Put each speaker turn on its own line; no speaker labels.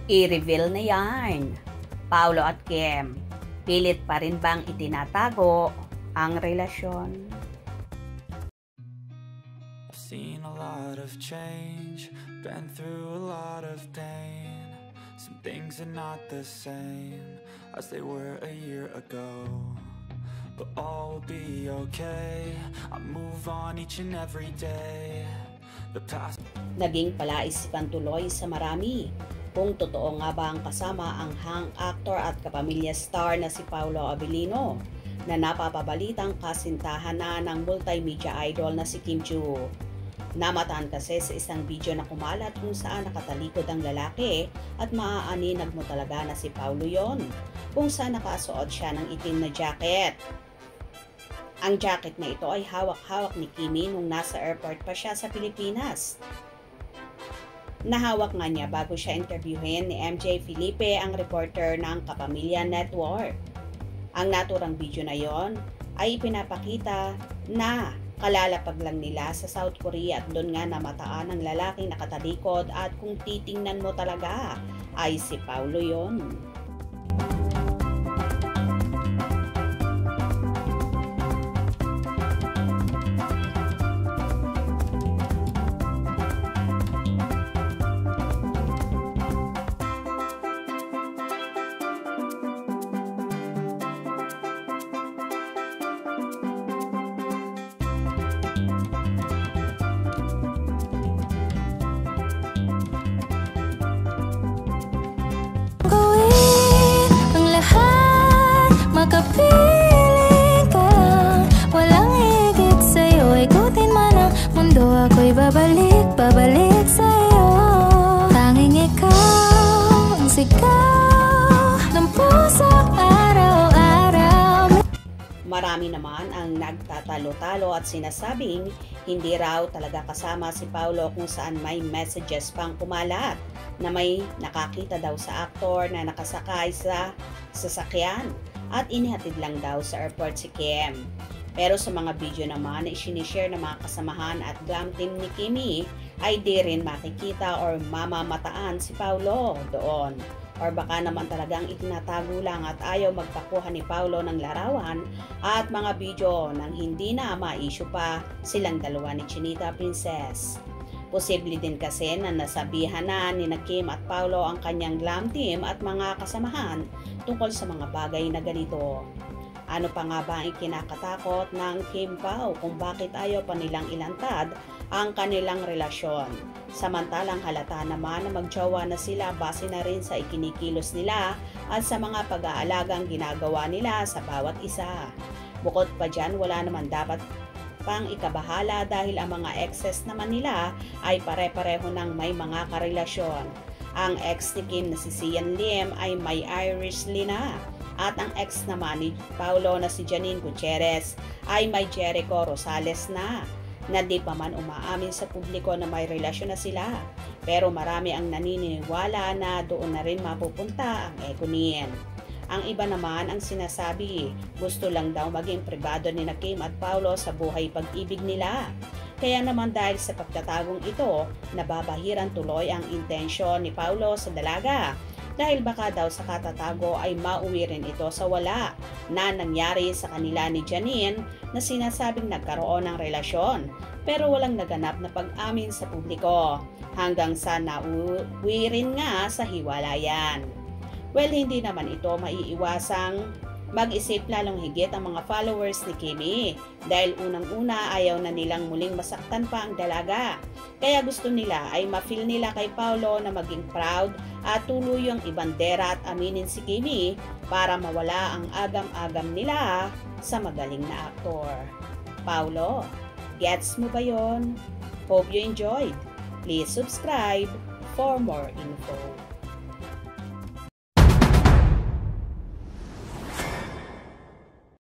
I-reveal na yan. Paolo at Kim, pilit pa rin bang itinatago ang relasyon?
I've seen a lot of change, been through a lot of pain. Some things are not the same as they were a year ago, but all will be okay. I move on each and every day. The past.
Naging palaisipan tuloy sa marami kung totoo nga ba ang kasama ang hang actor at kapamilya star na si Paolo Abilino na napapabalitang kasintahan na ng multimedia idol na si Kim Chiu. Namataan kasi sa isang video na kumalat kung saan nakatalikod ang lalaki at maaaninag mo talaga na si Paolo yon, kung saan nakasuot siya ng itim na jacket. Ang jacket na ito ay hawak-hawak ni Kimi nung nasa airport pa siya sa Pilipinas. Nahawak nga niya bago siya interviewin ni MJ Felipe, ang reporter ng Kapamilya Network. Ang naturang video na yon ay ipinapakita na kalalapag lang nila sa South Korea at doon nga namataan ang lalaking nakatalikod at kung titingnan mo talaga ay si Paolo yon.
Makapiling ka lang, walang higit sa'yo. Ikutin man ang mundo, ako'y babalik sa'yo. Tanging ikaw ang sigaw ng puso araw-araw.
Marami naman ang nagtatalo-talo at sinasabing hindi raw talaga kasama si Paolo, kung saan may messages pang kumalat na may nakakita daw sa aktor na nakasakay sa sasakyan at inihatid lang daw sa airport si Kim. Pero sa mga video naman na isinishare ng mga kasamahan at glam team ni Kimi ay di rin makikita or mamamataan si Paolo doon. Or baka naman talagang itinatago lang at ayaw magpakuha ni Paolo ng larawan at mga video nang hindi na ma-issue pa silang dalawa ni Chinita Princess. Posible din kasi na nasabihan na ni Kim at Paolo ang kanyang glam team at mga kasamahan tungkol sa mga bagay na ganito. Ano pa nga ba ang ikinakatakot ng Kim Pao kung bakit ayaw pa nilang ilantad ang kanilang relasyon? Samantalang halata naman na magjowa na sila base na rin sa ikinikilos nila at sa mga pag-aalagang ginagawa nila sa bawat isa. Bukod pa dyan, wala naman dapat pang ikabahala dahil ang mga exes naman nila ay pare-pareho ng may mga karelasyon. Ang ex ni Kim na si Sian Lim ay may Irish Lina at ang ex naman ni Paolo na si Janine Gutierrez ay may Jericho Rosales na di pa man umaamin sa publiko na may relasyon na sila. Pero marami ang naniniwala na doon na rin mapupunta ang Econin. Ang iba naman ang sinasabi, gusto lang daw maging pribado ni Kim at Paolo sa buhay pag-ibig nila. Kaya naman dahil sa pagtatagong ito, nababahiran tuloy ang intensyon ni Paolo sa dalaga. Dahil baka daw sa katatago ay mauwi rin ito sa wala na nangyari sa kanila ni Janine na sinasabing nagkaroon ng relasyon pero walang naganap na pag-amin sa publiko hanggang sa nauwi rin nga sa hiwalayan. Well, hindi naman ito maiiwasang mag-isip lalong higit ang mga followers ni Kimi dahil unang-una ayaw na nilang muling masaktan pa ang dalaga. Kaya gusto nila ay ma-feel nila kay Paolo na maging proud at tuluyang ibandera at aminin si Kimi para mawala ang agam-agam nila sa magaling na aktor. Paolo, gets mo ba yon? Hope you enjoyed. Please subscribe for more info.